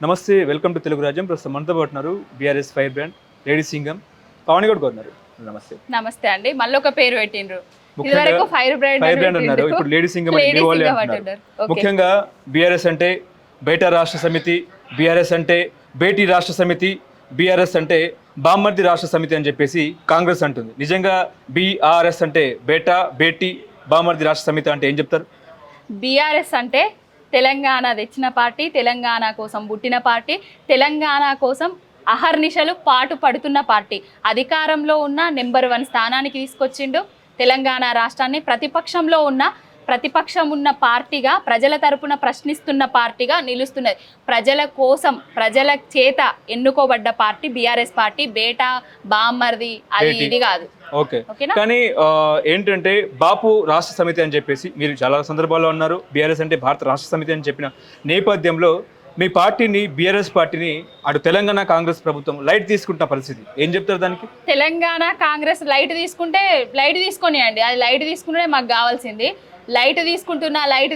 నమస్తే, welcome to Telugu Rajyam. ప్రస్తుతం మనతో పాటున్నారు బీఆర్ఎస్ ఫైర్ బ్రాండ్ లేడీ సింగం పవన్ గౌడ్ గారు. నమస్తే. నమస్తే అండి. మళ్ళీ ఒక పేరు పెట్టిండ్రు. ముఖ్యంగా ఇదివరకు ఫైర్ బ్రాండ్ అన్నారు, ఇప్పుడు లేడీ సింగం అని మీ వాళ్ళే అంటున్నారు. ముఖ్యంగా బీఆర్ఎస్ అంటే బయట రాష్ట్ర సమితి, బీఆర్ఎస్ అంటే బేటీ రాష్ట్ర సమితి, బీఆర్ఎస్ అంటే బామ్మర్ది రాష్ట్ర సమితి అని చెప్పేసి కాంగ్రెస్ అంటుంది. నిజంగా బీఆర్ఎస్ అంటే బేటా, బేటీ, బామ్మర్ది రాష్ట్ర సమితి అంటే ఏం చెప్తారు? బీఆర్ఎస్ అంటే తెలంగాణ తెచ్చిన పార్టీ, తెలంగాణ కోసం పుట్టిన పార్టీ, తెలంగాణ కోసం అహర్నిశలు పాటు పడుతున్న పార్టీ. అధికారంలో ఉన్న నెంబర్ 1 స్థానానికి తీసుకొచ్చిండు తెలంగాణ రాష్ట్రాన్ని. ప్రతిపక్షం ఉన్న పార్టీగా, ప్రజల తరపున ప్రశ్నిస్తున్న పార్టీగా నిలుస్తున్నది. ప్రజల కోసం, ప్రజల చేత ఎన్నుకోబడ్డ పార్టీ బీఆర్ఎస్ పార్టీ. బేటా, బామ్మర్ది అది ఇది కాదు. ఓకే, కానీ ఏంటంటే బాపు రాష్ట్ర సమితి అని చెప్పేసి మీరు చాలా సందర్భాల్లో ఉన్నారు. బీఆర్ఎస్ అంటే భారత రాష్ట్ర సమితి అని చెప్పిన నేపథ్యంలో మీ పార్టీని, బీఆర్ఎస్ పార్టీని అటు తెలంగాణ కాంగ్రెస్ ప్రభుత్వం లైట్ తీసుకుంటున్న పరిస్థితి, ఏం చెప్తారు దానికి? తెలంగాణ కాంగ్రెస్ లైట్ తీసుకొనియండి. అది లైట్ తీసుకుంటే మాకు కావాల్సింది. లైట్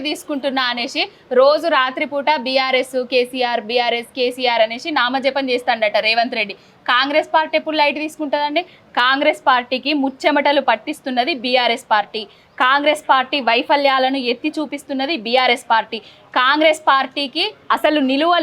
తీసుకుంటున్నా అనేసి రోజు రాత్రిపూట బీఆర్ఎస్ కేసీఆర్, బీఆర్ఎస్ కేసీఆర్ అనేసి నామజపం చేస్తాడట రేవంత్ రెడ్డి. కాంగ్రెస్ పార్టీ ఎప్పుడు లైట్ తీసుకుంటుందండి? కాంగ్రెస్ పార్టీకి ముచ్చెమటలు పట్టిస్తున్నది బీఆర్ఎస్ పార్టీ. కాంగ్రెస్ పార్టీ వైఫల్యాలను ఎత్తి చూపిస్తున్నది బీఆర్ఎస్ పార్టీ. కాంగ్రెస్ పార్టీకి అసలు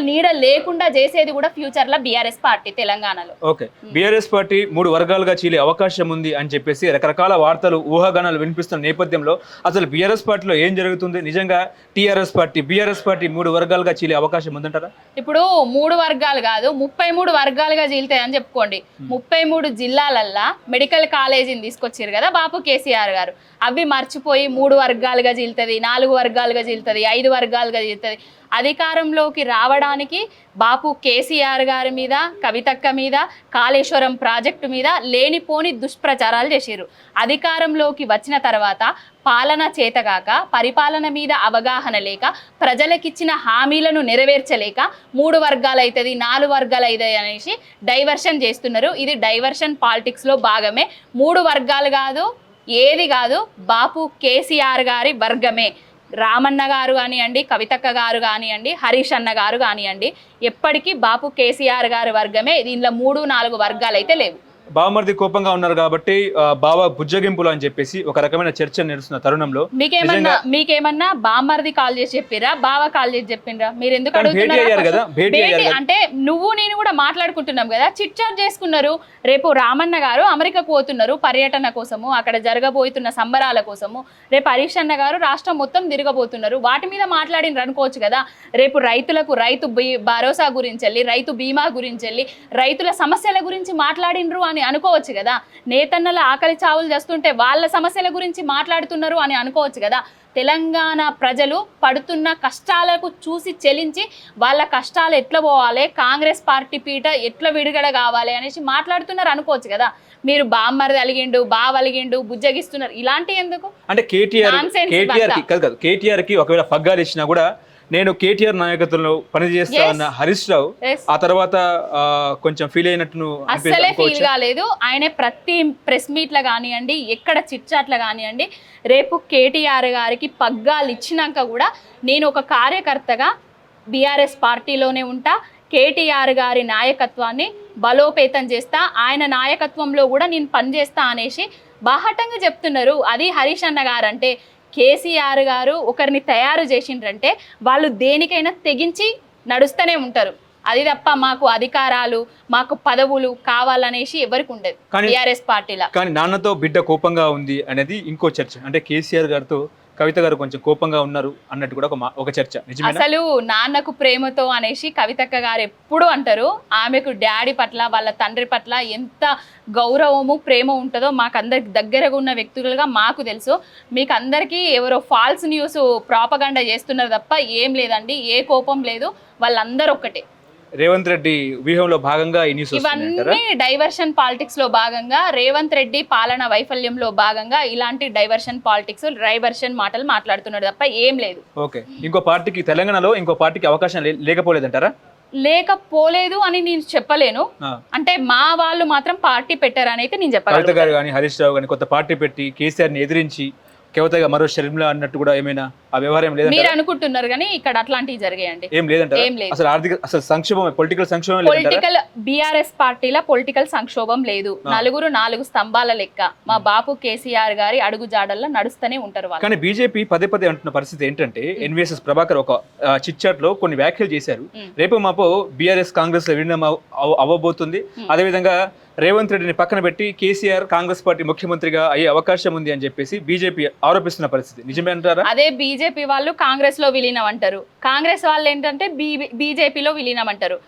నీడ లేకుండా చేసేది కూడా ఫ్యూచర్లో బీఆర్ఎస్ పార్టీ తెలంగాణలో. ఓకే, బీఆర్ఎస్ పార్టీ 3 వర్గాలుగా చీలే అవకాశం ఉంది అని చెప్పేసి రకరకాల వార్తలు, ఊహాగానాలు వినిపిస్తున్న నేపథ్యంలో అసలు బీఆర్ఎస్ పార్టీలో ఏం జరుగుతుంది? నిజంగా టీఆర్ఎస్ పార్టీ, బీఆర్ఎస్ పార్టీ 3 వర్గాలుగా చీలే అవకాశం ఉందంటారా? ఇప్పుడు 3 వర్గాలు కాదు, 33 వర్గాలుగా చీలుతాయి అని చెప్పుకోండి. 33 జిల్లాలల్లా మెడికల్ కాలేజీని తీసుకొచ్చారు కదా బాపు కేసీఆర్ గారు. అవి మర్చిపోయి 3 వర్గాలుగా చీలుతుంది, 4 వర్గాలుగా చీలుతుంది, 5 వర్గాలుగా చీలుతుంది. అధికారంలోకి రావడానికి బాపు కేసీఆర్ గారి మీద, కవితక్క మీద, కాళేశ్వరం ప్రాజెక్టు మీద లేనిపోని దుష్ప్రచారాలు చేశారు. అధికారంలోకి వచ్చిన తర్వాత పాలన చేతగాక, పరిపాలన మీద అవగాహన లేక, ప్రజలకిచ్చిన హామీలను నెరవేర్చలేక 3 వర్గాలు అవుతుంది, 4 వర్గాలు అవుతుంది అనేసి డైవర్షన్ చేస్తున్నారు. ఇది డైవర్షన్ పాలిటిక్స్లో భాగమే. 3 వర్గాలు కాదు, ఏది కాదు, బాపు కేసీఆర్ గారి వర్గమే. రామన్న గారు కానివ్వండి, కవితక్క గారు కానివ్వండి, హరీష్ అన్న గారు కానివ్వండి, ఎప్పటికీ బాపు కేసీఆర్ గారి వర్గమే. దీనిలో 3-4 వర్గాలు అయితే లేవు. బావమర్ది కోపంగా ఉన్నారు కాబట్టి బావ బుజ్జగింపులు అని చెప్పేసి ఒక రకమైన చర్చ నడుస్తున్న తరుణంలో మీకేమన్నా బామ్మర్ది కాల్ చేసి చెప్పిరా, బావ కాల్ చేసి చెప్పిండ్రా? మీరు ఎందుకు అడుగుతున్నారు? అంటే నువ్వు నేను కూడా మాట్లాడుకుంటున్నాం కదా, చిట్ చాట్ చేసుకున్నారు. రేపు రామన్న గారు అమెరికాకు పోతున్నారు పర్యటన కోసము, అక్కడ జరగబోతున్న సంబరాల కోసము. రేపు హరీష్ అన్న గారు రాష్ట్రం మొత్తం తిరగబోతున్నారు. వాటి మీద మాట్లాడిన అనుకోవచ్చు కదా. రేపు రైతులకు రైతు భరోసా గురించి వెళ్ళి, రైతు బీమా గురించి వెళ్ళి, రైతుల సమస్యల గురించి మాట్లాడినరు అని అనుకోవచ్చు కదా. నేతన్నల ఆకలి చావులు చేస్తుంటే వాళ్ళ సమస్యల గురించి మాట్లాడుతున్నారు అని అనుకోవచ్చు కదా. తెలంగాణ ప్రజలు పడుతున్న కష్టాలకు చూసి చెలించి వాళ్ళ కష్టాలు ఎట్లా పోవాలి, కాంగ్రెస్ పార్టీ పీట ఎట్లా విడుదల కావాలి అనేసి మాట్లాడుతున్నారు అనుకోవచ్చు కదా. మీరు బామ్మర్ది అలిగిండు, బావ అలిగిండు, బుజ్జగిస్తున్నారు, ఇలాంటి ఎందుకు? అంటే కేటీఆర్ కి ఒకవేళ పగ్గాలు ఇచ్చినా కూడా నేను కేటీఆర్ నాయకత్వంలో పనిచేస్తా అన్న హరీష్ రావు ఆ తర్వాత కొంచెం ఫీల్ అయినట్టు అసలే ఫీల్ కాలేదు. ఆయన ప్రతి ప్రెస్ మీట్లో కానివ్వండి, ఎక్కడ చిట్చాట్లో కానివ్వండి, రేపు కేటీఆర్ గారికి పగ్గాలు ఇచ్చినాక కూడా నేను ఒక కార్యకర్తగా బీఆర్ఎస్ పార్టీలోనే ఉంటా, కేటీఆర్ గారి నాయకత్వాన్ని బలోపేతం చేస్తా, ఆయన నాయకత్వంలో కూడా నేను పనిచేస్తా అనేసి బాహటంగా చెప్తున్నారు. అది హరీష్ అన్న గారు అంటే. కేసీఆర్ గారు ఒకరిని తయారు చేసిండ్రంటే వాళ్ళు దేనికైనా తెగించి నడుస్తూనే ఉంటారు. అది తప్ప మాకు అధికారాలు, మాకు పదవులు కావాలనేసి ఎవరికి ఉండదు టీఆర్ఎస్ పార్టీలో. కానీ నాన్నతో బిడ్డ కోపంగా ఉంది అనేది ఇంకో చర్చ. అంటే కేసీఆర్ గారితో కవిత గారు కొంచెం కోపంగా ఉన్నారు అన్నట్టు కూడా ఒక చర్చ. అసలు నాన్నకు ప్రేమతో అనేసి కవితక్క గారు ఎప్పుడు అంటారు. ఆమెకు డాడీ పట్ల, వాళ్ళ తండ్రి పట్ల ఎంత గౌరవము, ప్రేమ ఉంటుందో మాకు అందరికి దగ్గరగా ఉన్న వ్యక్తులుగా మాకు తెలుసు. మీకు అందరికీ ఎవరో ఫాల్స్ న్యూస్ ప్రాపగండా చేస్తున్నారు తప్ప ఏం లేదండి, ఏ కోపం లేదు, వాళ్ళందరూ ఒక్కటే. రేవంత్ రెడ్డి వ్యూహంలో భాగంగా ఇవన్నీ డైవర్షన్ పాలిటిక్స్ లో భాగంగా, రేవంత్ రెడ్డి పాలన వైఫల్యంలో భాగంగా ఇలాంటి డైవర్షన్ పాలిటిక్స్, డైవర్షన్ మాటలు మాట్లాడుతున్నాడు తప్ప ఏం లేదు. ఓకే, ఇంకో పార్టీకి తెలంగాణలో ఇంకో పార్టీకి అవకాశం లేకపోలేదంటారా? లేకపోలేదు అని నేను చెప్పలేను. అంటే మా వాళ్ళు మాత్రం పార్టీ పెట్టారని అయితే నేను చెప్పగలను. కవిత గారు కానీ, హరీష్ రావు కానీ కొత్త పార్టీ పెట్టి కేసీఆర్ ని ఎదిరించి కవితగా మరో షర్మిల అన్నట్టు కూడా ఏమైనా ఆ వ్యవహారం మీరు లేదంటారా? అనుకుంటున్నారు కానీ ఇక్కడ అట్లాంటివి జరిగాయండి. ఏం లేదంటారా? ఏం లేదు. అసలు ఆర్థిక అసలు సంక్షోభం పొలిటికల్ సంక్షోభం లేదంటారా? పొలిటికల్ బీఆర్ఎస్ పార్టీల పొలిటికల్ సంక్షోభం లేదు. నలుగురు 4 స్తంభాల లెక్క మా బాపు కేసీఆర్ గారి అడుగు జాడల్లో నడుస్తూనే ఉంటారు వాళ్ళు. కానీ బీజేపీ పదే అంటున్న పరిస్థితి ఏంటంటే ఎన్వీఎస్ఎస్ ప్రభాకర్ ఒక చిట్ లో కొన్ని వ్యాఖ్యలు చేశారు. రేపు మాపు బీఆర్ఎస్ కాంగ్రెస్ లో విలీనం అవ్వబోతుంది. అదేవిధంగా రేవంత్ రెడ్డిని పక్కన పెట్టి కేసీఆర్ కాంగ్రెస్ పార్టీ ముఖ్యమంత్రిగా అయ్యే అవకాశం ఉంది అని చెప్పేసి బీజేపీ ఆరోపిస్తున్న పరిస్థితి నిజమే అంటారా? అదే బీజేపీ వాళ్ళు కాంగ్రెస్ లో విలీనం అంటారు, కాంగ్రెస్ వాళ్ళు ఏంటంటే బీజేపీలో విలీనం అంటారు.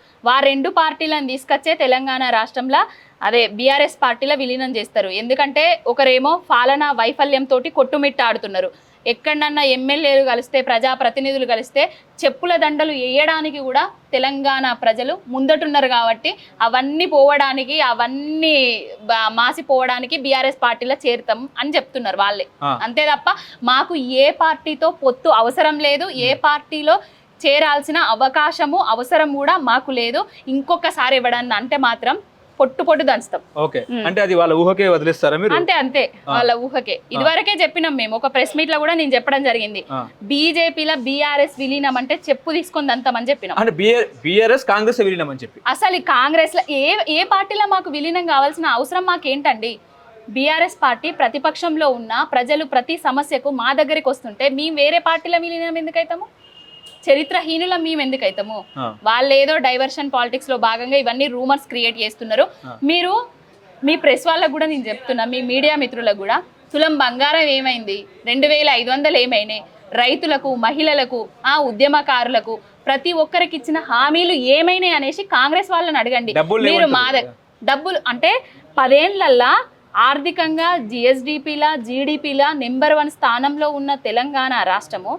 రెండు పార్టీలను తీసుకొచ్చే తెలంగాణ రాష్ట్రంలో అదే బీఆర్ఎస్ పార్టీలో విలీనం చేస్తారు. ఎందుకంటే ఒకరేమో పాలనా వైఫల్యంతో కొట్టుమిట్టాడుతున్నారు. ఎక్కడన్నా ఎమ్మెల్యేలు కలిస్తే ప్రజాప్రతినిధులు కలిస్తే చెప్పుల దండలు వేయడానికి కూడా తెలంగాణ ప్రజలు ముందటున్నారు. కాబట్టి అవన్నీ పోవడానికి అవన్నీ మాసిపోవడానికి బీఆర్ఎస్ పార్టీలో చేరుతాం అని చెప్తున్నారు వాళ్ళే. అంతే తప్ప మాకు ఏ పార్టీతో పొత్తు అవసరం లేదు, ఏ పార్టీలో చేరాల్సిన అవసరం కూడా మాకు లేదు. ఇంకొకసారి ఇవ్వడాన్ని అంటే మాత్రం పొట్టు దంచుతాం. ఓకే, అంటే అది వాళ్ళ ఊహకే వదిలేస్తారా మీరు? అంతే వాళ్ళ ఊహకే. ఇదివరకే చెప్పినాం మేము, ఒక ప్రెస్ మీట్ లో కూడా నేను చెప్పడం జరిగింది. బీజేపీలో బీఆర్ఎస్ విలీనం అంటే చెప్పు తీసుకొని దంతామని చెప్పినాం. అంటే బీఆర్ఎస్ కాంగ్రెస్ విలీనం అని చెప్పి అసలు కాంగ్రెస్ లో ఏ పార్టీలో మాకు విలీనం కావాల్సిన అవసరం మాకేంటండి? బీఆర్ఎస్ పార్టీ ప్రతిపక్షంలో ఉన్న ప్రజలు ప్రతి సమస్యకు మా దగ్గరికి వస్తుంటే మేము వేరే పార్టీలో విలీనం ఎందుకైతాము? చరిత్రహీనుల మేము ఎందుకైతాము? వాళ్ళు ఏదో డైవర్షన్ పాలిటిక్స్ లో భాగంగా ఇవన్నీ రూమర్స్ క్రియేట్ చేస్తున్నారు. మీరు మీ ప్రెస్ వాళ్ళకు కూడా నేను చెప్తున్నా, మీ మీడియా మిత్రులకు కూడా, తులం బంగారం ఏమైంది, 2500 ఏమైనాయి, రైతులకు, మహిళలకు, ఉద్యమకారులకు ప్రతి ఒక్కరికి ఇచ్చిన హామీలు ఏమైనాయి అనేసి కాంగ్రెస్ వాళ్ళని అడగండి. మీరు డబ్బులు అంటే 10 ఏళ్లల్లా ఆర్థికంగా జిఎస్డిపిలా జీడిపిలా నెంబర్ 1 స్థానంలో ఉన్న తెలంగాణ రాష్ట్రము,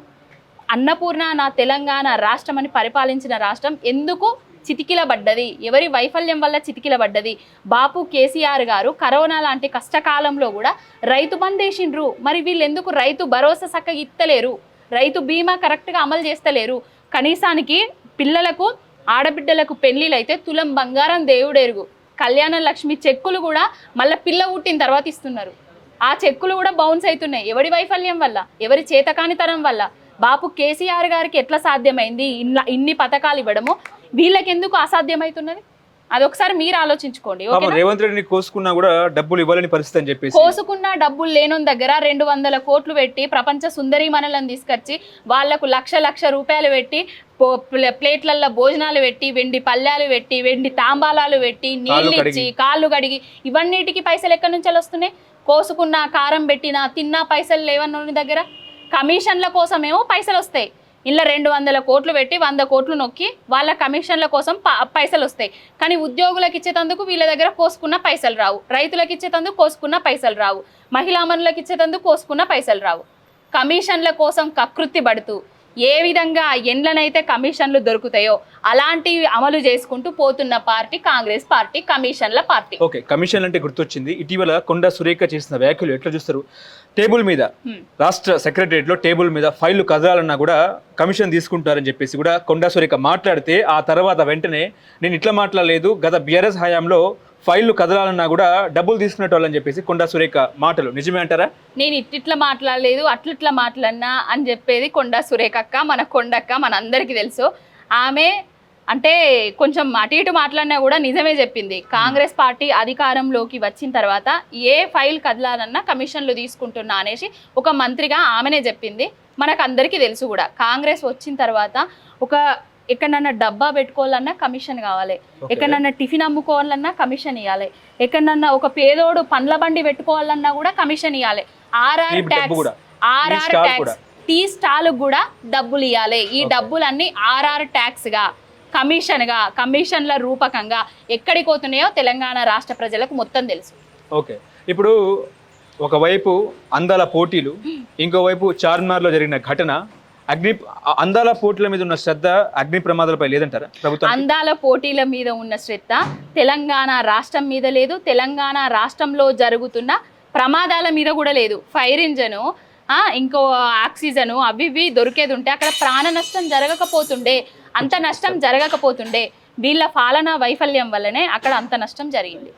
అన్నపూర్ణ నా తెలంగాణ రాష్ట్రం అని పరిపాలించిన రాష్ట్రం ఎందుకు చితికిలబడ్డది? ఎవరి వైఫల్యం వల్ల చితికిలబడ్డది? బాపు కేసీఆర్ గారు కరోనా లాంటి కష్టకాలంలో కూడా రైతు బందేసిండ్రు. మరి వీళ్ళు ఎందుకు రైతు భరోసా చక్కగా ఇస్తలేరు? రైతు బీమా కరెక్ట్గా అమలు చేస్తలేరు? కనీసానికి పిల్లలకు, ఆడబిడ్డలకు పెళ్ళిళ్ళు అయితే తులం బంగారం దేవుడెరుగు, కళ్యాణ లక్ష్మి చెక్కులు కూడా మళ్ళీ పిల్ల పుట్టిన తర్వాత ఇస్తున్నారు. ఆ చెక్కులు కూడా బౌన్స్ అవుతున్నాయి. ఎవరి వైఫల్యం వల్ల, ఎవరి చేతకానితనం వల్ల? బాపు కేసీఆర్ గారికి ఎట్లా సాధ్యమైంది ఇన్ని పథకాలు ఇవ్వడము? వీళ్ళకి ఎందుకు అసాధ్యమవుతున్నది? అదొకసారి మీరు ఆలోచించుకోండి. రేవంత్ రెడ్డిని కోసుకున్నా కూడా డబ్బులు ఇవ్వాలని పరిస్థితి అని చెప్పేసి, కోసుకున్న డబ్బులు లేని దగ్గర 200 కోట్లు పెట్టి ప్రపంచ సుందరి మనలను తీసుకొచ్చి వాళ్లకు లక్ష రూపాయలు పెట్టి ప్లేట్లల్లో భోజనాలు పెట్టి, వెండి పళ్ళాలు పెట్టి, వెండి తాంబాలాలు పెట్టి, నీళ్ళు ఇచ్చి, కాళ్ళు కడిగి, ఇవన్నిటికి పైసలు ఎక్కడి నుంచి వస్తున్నాయి? కోసుకున్న, కారం పెట్టినా, తిన్నా పైసలు లేవన్న దగ్గర కమిషన్ల కోసమేమో పైసలు వస్తాయి. ఇలా 200 కోట్లు పెట్టి 100 కోట్లు నొక్కి వాళ్ళ కమిషన్ల కోసం పైసలు వస్తాయి. కానీ ఉద్యోగులకు ఇచ్చేటందుకు వీళ్ళ దగ్గర కోసుకున్న పైసలు రావు, రైతులకు ఇచ్చేటందుకు కోసుకున్న పైసలు రావు, మహిళామణులకు ఇచ్చేటందుకు కోసుకున్న పైసలు రావు. కమిషన్ల కోసం కకృతి పడుతూ ఏ విధంగా ఎండ్లనైతే కమిషన్లు దొరుకుతాయో అలాంటివి అమలు చేసుకుంటూ పోతున్న పార్టీ కాంగ్రెస్ పార్టీ, కమిషన్ల పార్టీ. ఓకే, కమిషన్ అంటే గుర్తొచ్చింది. ఇటీవల కొండా సురేఖ చేసిన వ్యాఖ్యలు ఎట్లా చూస్తారు? టేబుల్ మీద, రాష్ట్ర సెక్రటరియట్ లో టేబుల్ మీద ఫైళ్లు కదలాలన్నా కూడా కమిషన్ తీసుకుంటారని చెప్పేసి కూడా కొండా సురేఖ మాట్లాడితే, ఆ తర్వాత వెంటనే నేను ఇట్లా మాట్లాడలేదు, గత బీఆర్ఎస్ హయాంలో ఫైళ్లు కదలాలన్నా కూడా డబ్బులు తీసుకునేట వాళ్ళని చెప్పేసి కొండా సురేఖ మాటలు నిజమే అంటారా? నేను ఇట్లా మాట్లాడలేదు, అట్లా మాట్లాడినా అని చెప్పేది కొండా సురేఖ అక్క, మన కొండక్క, మన అందరికీ తెలుసు. ఆమె అంటే కొంచెం అటు ఇటు మాట్లాడినా కూడా నిజమే చెప్పింది. కాంగ్రెస్ పార్టీ అధికారంలోకి వచ్చిన తర్వాత ఏ ఫైల్ కదలాలన్నా కమిషన్లు తీసుకుంటున్నా అనేసి ఒక మంత్రిగా ఆమెనే చెప్పింది. మనకు అందరికీ తెలుసు కూడా. కాంగ్రెస్ వచ్చిన తర్వాత ఎక్కడన్నా డబ్బా పెట్టుకోవాలన్నా కమిషన్ కావాలి, ఎక్కడన్నా టిఫిన్ అమ్ముకోవాలన్నా కమిషన్ ఇవ్వాలి, ఎక్కడన్నా ఒక పేదోడు పండ్ల బండి పెట్టుకోవాలన్నా కూడా కమిషన్ ఇవ్వాలి. ఆర్ఆర్ ట్యాక్స్, టీ స్టాల్ కూడా డబ్బులు ఇవ్వాలి. ఈ డబ్బులన్నీ ఆర్ఆర్ ట్యాక్స్ గా, కమిషన్ల రూపకంగా ఎక్కడికి పోతున్నాయో తెలంగాణ రాష్ట్ర ప్రజలకు మొత్తం తెలుసు. ఓకే, ఇప్పుడు ఒకవైపు అందాల పోటీలు, ఇంకోవైపు చార్మినార్లో జరిగిన ఘటన, అందాల పోటీల మీద ఉన్న శ్రద్ధ అగ్ని ప్రమాదాలపై లేదంటారా ప్రభుత్వం? అందాల పోటీల మీద ఉన్న శ్రద్ధ తెలంగాణ రాష్ట్రం మీద లేదు, తెలంగాణ రాష్ట్రంలో జరుగుతున్న ప్రమాదాల మీద కూడా లేదు. ఫైర్ ఇంజను, ఇంకో ఆక్సిజను అవి ఇవి దొరికేది ఉంటే అక్కడ ప్రాణ నష్టం జరగకపోతుండే, అంత నష్టం జరగకపోతుండే. వీళ్ళ పాలనా వైఫల్యం వల్లనే అక్కడ అంత నష్టం జరిగింది.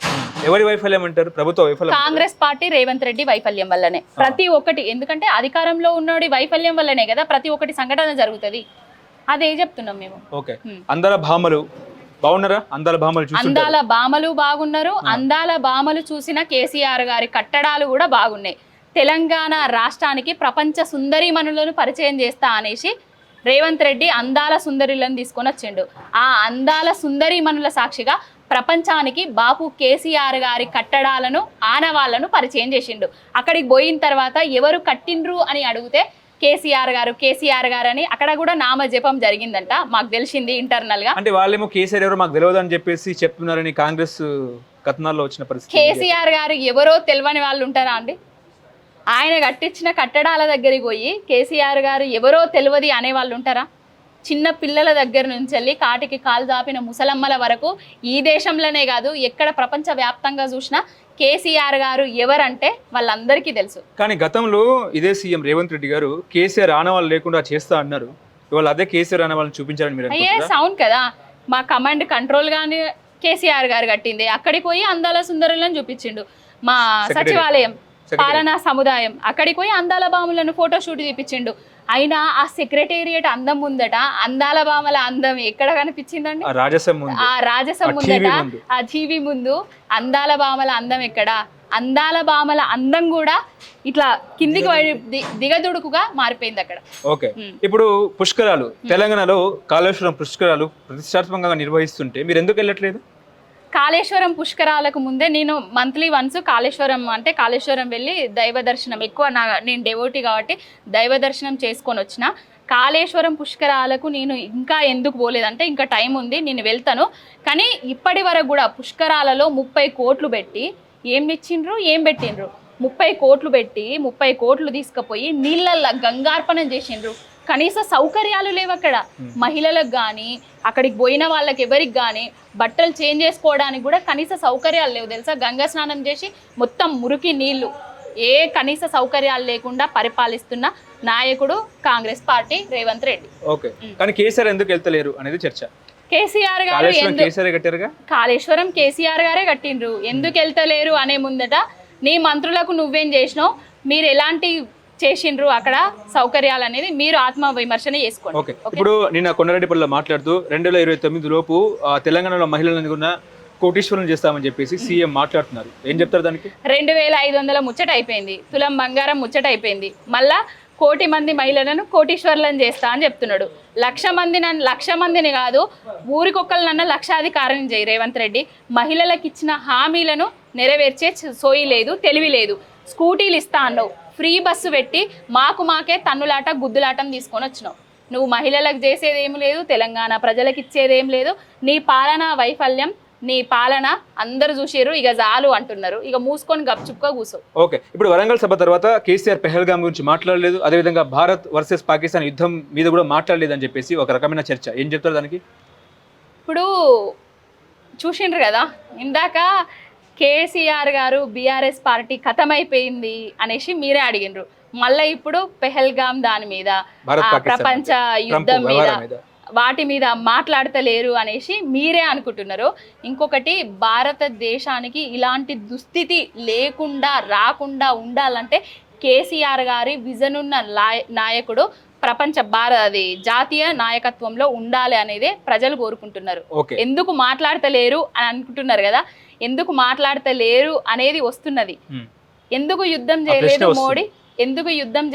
ఎవరి వైఫల్యం అంటారు? ప్రభుత్వ వైఫల్యం? కాంగ్రెస్ పార్టీ రేవంత్ రెడ్డి వైఫల్యం వల్లనే ప్రతి ఒక్కటి, ఎందుకంటే అధికారంలో ఉన్నోడి వైఫల్యం వల్లనే కదా ప్రతి ఒక్కటి సంఘటన జరుగుతుంది. అదే చెప్తున్నాం మేము. ఓకే, అందాల భామలు బాగున్నారా? అందాల భామలు చూసి అందాల భామలు బాగున్నారు. అందాల భామలు చూసిన కేసీఆర్ గారి కట్టడాలు కూడా బాగున్నాయి. తెలంగాణ రాష్ట్రానికి ప్రపంచ సుందరీమణులను పరిచయం చేస్తా అనేసి రేవంత్ రెడ్డి అందాల సుందరులను తీసుకొని వచ్చిండు. ఆ అందాల సుందరీమణుల సాక్షిగా ప్రపంచానికి బాపు కేసీఆర్ గారి కట్టడాలను, ఆనవాళ్లను పరిచయం చేసిండు. అక్కడికి పోయిన తర్వాత ఎవరు కట్టిండ్రు అని అడిగితే కేసీఆర్ గారు అని అక్కడ కూడా నామజపం జరిగిందంట. మాకు తెలిసింది ఇంటర్నల్ గా. అంటే వాళ్ళేమో కేసీఆర్ ఎవరో మాకు తెలియదు అని చెప్పేసి చెప్తున్నారని కాంగ్రెస్ కథనాల్లో వచ్చిన పరిస్థితి. కేసీఆర్ గారు ఎవరో తెలియని వాళ్ళు ఉంటారా అండి? ఆయన కట్టించిన కట్టడాల దగ్గరికి పోయి కేసీఆర్ గారు ఎవరో తెలియదు అనే వాళ్ళు ఉంటారా? చిన్న పిల్లల దగ్గర నుంచి వెళ్ళి కాటికి కాలు దాపిన ముసలమ్మల వరకు ఈ దేశంలోనే కాదు ఎక్కడ ప్రపంచ వ్యాప్తంగా చూసినా కేసీఆర్ గారు ఎవరంటే వాళ్ళందరికీ తెలుసు. కానీ గతంలో ఇదే సీఎం రేవంత్ రెడ్డి గారు కేసీఆర్ ఆనవాళ్ళు లేకుండా చేస్తా అన్నారు. ఇవాళ అదే కేసీఆర్ ఆనవాళ్ళని చూపించారని మీరు అయ్యే సౌండ్ కదా, మా కమాండ్ కంట్రోల్ గాని కేసీఆర్ గారు కట్టింది. అక్కడికి పోయి అందాల సుందరులను చూపించిండు. మా సచివాలయం పాలనా సముదాయం అక్కడికి పోయి అందాల భామలను ఫోటోషూట్ చూపించిండు. అయినా ఆ సెక్రటేరియట్ అందం ముందట అందాల భామల అందం ఎక్కడ కనిపించిందండి? ఆ రాజసం ముందట, ఆ టీవీ ముందు అందాల భామల అందం ఎక్కడ? అందాల భామల అందం కూడా ఇట్లా కిందికి దిగదుడుకుగా మారిపోయింది అక్కడ. ఓకే, ఇప్పుడు పుష్కరాలు తెలంగాణలో కాళేశ్వరం పుష్కరాలు ప్రతిష్టాత్మకంగా నిర్వహిస్తుంటే మీరు ఎందుకు వెళ్ళట్లేదు? కాళేశ్వరం పుష్కరాలకు ముందే నేను మంత్లీ వన్స్ కాళేశ్వరం వెళ్ళి దైవ దర్శనం ఎక్కువ నేను డెవోటీ కాబట్టి దైవ దర్శనం చేసుకొని వచ్చిన. కాళేశ్వరం పుష్కరాలకు నేను ఇంకా ఎందుకు పోలేదంటే ఇంకా టైం ఉంది, నేను వెళ్తాను. కానీ ఇప్పటి వరకు కూడా పుష్కరాలలో 30 కోట్లు పెట్టి ఏం ఇచ్చిండ్రు, ఏం పెట్టిండ్రు? 30 కోట్లు పెట్టి 30 కోట్లు తీసుకుపోయి నీళ్ళల్లో గంగార్పణం చేసిండ్రు. కనీస సౌకర్యాలు లేవు అక్కడ. మహిళలకు కానీ అక్కడికి పోయిన వాళ్ళకి ఎవరికి కానీ బట్టలు చేంజ్ చేసుకోవడానికి కూడా కనీస సౌకర్యాలు లేవు తెలుసా? గంగా స్నానం చేసి మొత్తం మురికి నీళ్లు, ఏ కనీస సౌకర్యాలు లేకుండా పరిపాలిస్తున్న నాయకుడు కాంగ్రెస్ పార్టీ రేవంత్ రెడ్డి. ఓకే, కానీ కేసీఆర్ ఎందుకు వెళ్తలేరు అనేది చర్చ. కేసీఆర్ గారు కాళేశ్వరం కేసీఆర్ గారే కట్టిండ్రు. ఎందుకు వెళ్తలేరు అనే ముందట నీ మంత్రులకు నువ్వేం చేసినావు, మీరు ఎలాంటి చేసిండ్రు అక్కడ సౌకర్యాలు అనేది మీరు ఆత్మ విమర్శన చేసుకోండి. ఓకే, ఇప్పుడు నిన్న కొండారెడ్డిపల్లిలో మాట్లాడుతూ 2029 లోపు తెలంగాణలో మహిళలను కూడా కోటీశ్వరం చేస్తామని చెప్పేసి సీఎం మాట్లాడుతున్నారు. ఏం చెప్తారు దానికి? 2500 ముచ్చట అయిపోయింది, తులం బంగారం ముచ్చట అయిపోయింది, మళ్ళా 1 కోటి మంది మహిళలను కోటీశ్వర్లను చేస్తా అని చెప్తున్నాడు. 1,00,000 మందిని కాదు, ఊరికొక్కరినన్నా లక్షాధికారం చేయి రేవంత్ రెడ్డి. మహిళలకు ఇచ్చిన హామీలను నెరవేర్చే సోయి లేదు, తెలివి లేదు. స్కూటీలు ఇస్తా అన్నావు, ఫ్రీ బస్సు పెట్టి మాకే తన్నులాట గుద్దులాటం తీసుకొని వచ్చినావు. నువ్వు మహిళలకు చేసేదేం లేదు, తెలంగాణ ప్రజలకు ఇచ్చేదేం లేదు. నీ పాలన వైఫల్యం, నీ పాలన అందరు చూసిర్రు, ఇక చాలు అంటున్నారు. ఇక మూసుకొని గప్చుప్గా కూర్చో. ఓకే, ఇప్పుడు వరంగల్ సభ తర్వాత కేసీఆర్ పెహల్గాం గురించి మాట్లాడలేదు, అదేవిధంగా భారత్ వర్సెస్ పాకిస్తాన్ యుద్ధం మీద కూడా మాట్లాడలేదు అని చెప్పేసి ఒక రకమైన చర్చ. ఏం చెప్తారు దానికి? ఇప్పుడు చూసిండ్రు కదా ఇందాక కేసీఆర్ గారు బీఆర్ఎస్ పార్టీ ఖతమైపోయింది అనేసి మీరే అడిగినరు. మళ్ళీ ఇప్పుడు పెహల్గాం దాని మీద, ప్రపంచ యుద్ధం మీద, వాటి మీద మాట్లాడతలేరు అనేసి మీరే అనుకుంటున్నారు. ఇంకొకటి, భారతదేశానికి ఇలాంటి దుస్థితి రాకుండా ఉండాలంటే కేసీఆర్ గారి విజన్ ఉన్న నాయకుడు జాతీయ నాయకత్వంలో ఉండాలి అనేది ప్రజలు కోరుకుంటున్నారు. ఎందుకు మాట్లాడతలేరు అని అనుకుంటున్నారు కదా, ఎందుకు మాట్లాడతలేరు అనేది వస్తున్నది. ఎందుకు యుద్ధం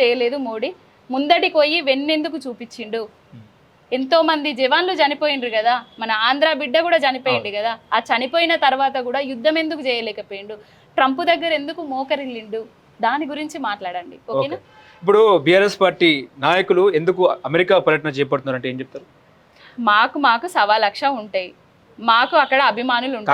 చేయలేదు మోడీ? ముందటికి పోయి వెన్నెందుకు చూపించిండు? ఎంతో మంది జవాన్లు చనిపోయిండ్రు కదా, మన ఆంధ్ర బిడ్డ కూడా చనిపోయిండు కదా. ఆ చనిపోయిన తర్వాత కూడా యుద్ధం ఎందుకు చేయలేకపోయిండు? ట్రంప్ దగ్గర ఎందుకు మోకరిల్లిండు? దాని గురించి మాట్లాడండి, ఓకేనా? ఇప్పుడు బీఆర్ఎస్ పార్టీ నాయకులు ఎందుకు అమెరికా పర్యటన చేపడుతున్నారంటే ఏం చెప్తారు? మాకు 1,00,000 ఉంటాయి, మాకు అక్కడ అభిమానులు ఉంటారు.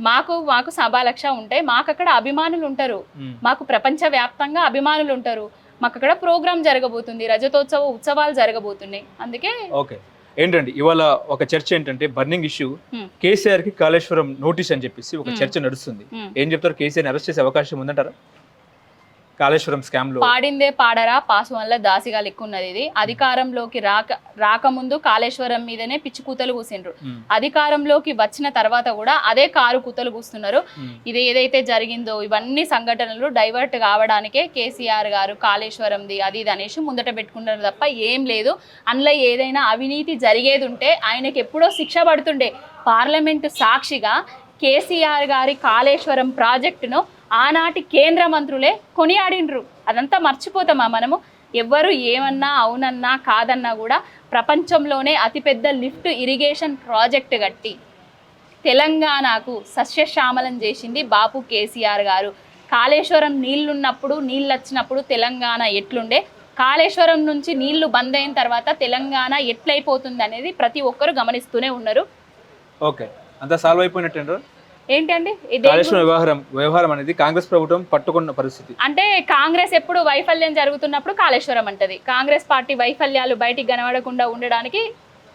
మాకు 1,00,000 ఉంటాయి, మాకు అక్కడ అభిమానులు ఉంటారు. మాకు ప్రపంచ వ్యాప్తంగా అభిమానులు ఉంటారు. మాకు అక్కడ ప్రోగ్రామ్ జరగబోతుంది, రజతోత్సవ ఉత్సవాలు జరగబోతున్నాయి. అందుకే ఓకే, ఏంటండి ఇవాళ ఒక చర్చ ఏంటంటే బర్నింగ్ ఇష్యూ, కేసీఆర్ కి కాళేశ్వరం నోటీస్ అని చెప్పేసి ఒక చర్చ నడుస్తుంది. ఏం చెప్తారు? కేసీఆర్ అరెస్ట్ చేసే అవకాశం ఉందంటారా? కాళేశ్వరం స్కామ్ లో పాడిందే పాడరా పాసు వల్ల దాసిగా లెక్కున్నది. ఇది అధికారంలోకి రాకముందు కాళేశ్వరం మీదనే పిచ్చి కూతలు కూసిండ్రు. అధికారంలోకి వచ్చిన తర్వాత కూడా అదే కారు కూతలు కూస్తున్నారు. ఇది ఏదైతే జరిగిందో ఇవన్నీ సంఘటనలు డైవర్ట్ కావడానికే కేసీఆర్ గారు కాళేశ్వరంది అది ఇది అనేసి ముందట పెట్టుకుంటారు తప్ప ఏం లేదు. అందులో ఏదైనా అవినీతి జరిగేది ఉంటే ఆయనకి ఎప్పుడో శిక్ష పడుతుండే. పార్లమెంటు సాక్షిగా కేసీఆర్ గారి కాళేశ్వరం ప్రాజెక్టును ఆనాటి కేంద్ర మంత్రులే కొనియాడిండ్రు. అదంతా మర్చిపోతామా మనము? ఎవ్వరు ఏమన్నా అవునన్నా కాదన్నా కూడా ప్రపంచంలోనే అతిపెద్ద లిఫ్ట్ ఇరిగేషన్ ప్రాజెక్టు కట్టి తెలంగాణకు సస్యశ్యామలం చేసింది బాపు కేసీఆర్ గారు. కాళేశ్వరం నీళ్లున్నప్పుడు నీళ్ళు వచ్చినప్పుడు తెలంగాణ ఎట్లుండే, కాళేశ్వరం నుంచి నీళ్లు బంద్ అయిన తర్వాత తెలంగాణ ఎట్లయిపోతుంది అనేది ప్రతి ఒక్కరు గమనిస్తూనే ఉన్నారు. ఓకే, అంతా సాల్వ్ అయిపోయినట్టు ఏంటండి కాళేశ్వరం వ్యవహారం అనేది కాంగ్రెస్ ప్రభుత్వం పట్టుకున్న పరిస్థితి. అంటే కాంగ్రెస్ ఎప్పుడు వైఫల్యం జరుగుతున్నప్పుడు కాళేశ్వరం అంటది. కాంగ్రెస్ పార్టీ వైఫల్యాలు బయటికి కనబడకుండా ఉండడానికి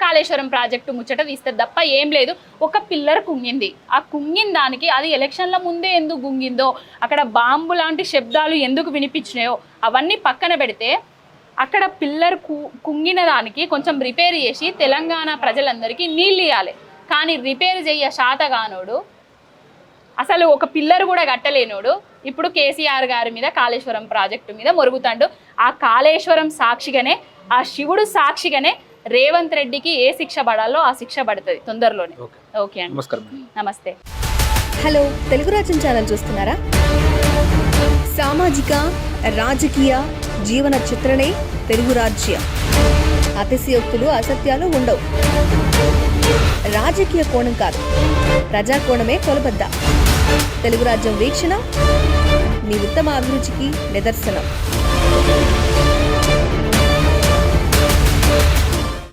కాళేశ్వరం ప్రాజెక్టు ముచ్చట తీస్తుంది తప్ప ఏం లేదు. ఒక పిల్లర్ కుంగింది, ఆ కుంగిన దానికి అది ఎలక్షన్ల ముందే ఎందుకు గుంగిందో, అక్కడ బాంబు లాంటి శబ్దాలు ఎందుకు వినిపించినాయో అవన్నీ పక్కన పెడితే అక్కడ పిల్లర్ కుంగిన దానికి కొంచెం రిపేర్ చేసి తెలంగాణ ప్రజలందరికీ నీళ్ళు ఇవ్వాలి. కానీ రిపేర్ చెయ్య శాతగానోడు, అసలు ఒక పిల్లర్ కూడా కట్టలేనోడు ఇప్పుడు కేసీఆర్ గారి మీద కాళేశ్వరం ప్రాజెక్టు మీద మొరుగుతాడు. ఆ కాళేశ్వరం సాక్షిగానే, ఆ శివుడు సాక్షిగానే రేవంత్ రెడ్డికి ఏ శిక్ష పడాలో ఆ శిక్ష పడుతుంది తొందరలోనే. ఓకే అండి, నమస్తే. హలో, తెలుగు రాజ్యం ఛానల్ చూస్తున్నారా? సామాజిక రాజకీయ జీవన చిత్రణే తెలుగు రాజ్యం. అతిశయోక్తులు అసత్యాలు ఉండవు. రాజకీయ కోణం కాదు, ప్రజా కోణమే కొలబద్ద. తెలుగు రాజ్యం వీక్షణ మీ ఉత్తమ అభిరుచికి నిదర్శనం.